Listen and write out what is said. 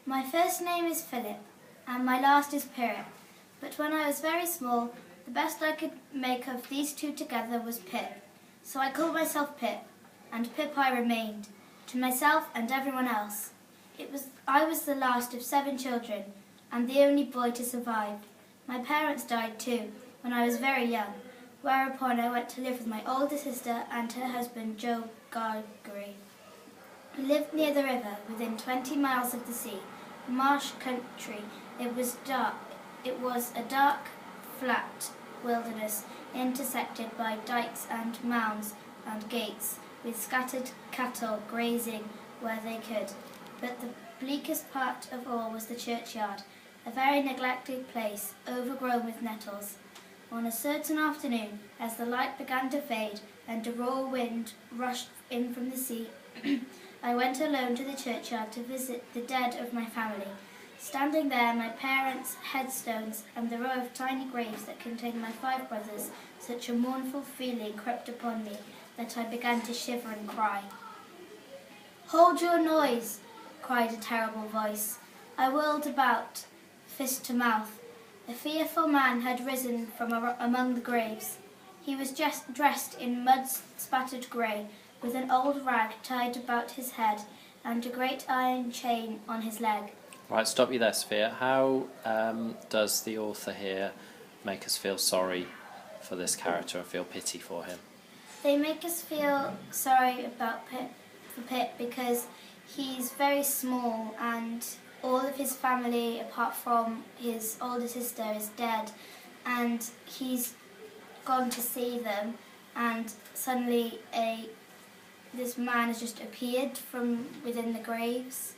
My first name is Philip, and my last is Pirrip. But when I was very small, the best I could make of these two together was Pip. So I called myself Pip, and Pip I remained, to myself and everyone else. I was the last of 7 children, and the only boy to survive. My parents died too, when I was very young, whereupon I went to live with my older sister and her husband, Joe Gargery. We lived near the river, within 20 miles of the sea, marsh country. It was a dark, flat wilderness, intersected by dikes and mounds and gates, with scattered cattle grazing where they could. But the bleakest part of all was the churchyard, a very neglected place, overgrown with nettles. On a certain afternoon, as the light began to fade and a raw wind rushed in from the sea, I went alone to the churchyard to visit the dead of my family. Standing there, my parents' headstones and the row of tiny graves that contained my 5 brothers, such a mournful feeling crept upon me that I began to shiver and cry. "Hold your noise!" cried a terrible voice. I whirled about, fist to mouth. A fearful man had risen from among the graves. He was just dressed in mud-spattered grey, with an old rag tied about his head and a great iron chain on his leg. Right, stop you there, Sophia. How does the author here make us feel sorry for this character and feel pity for him? They make us feel sorry for Pip because he's very small and all of his family, apart from his older sister, is dead, and he's gone to see them, and suddenly this man has just appeared from within the graves.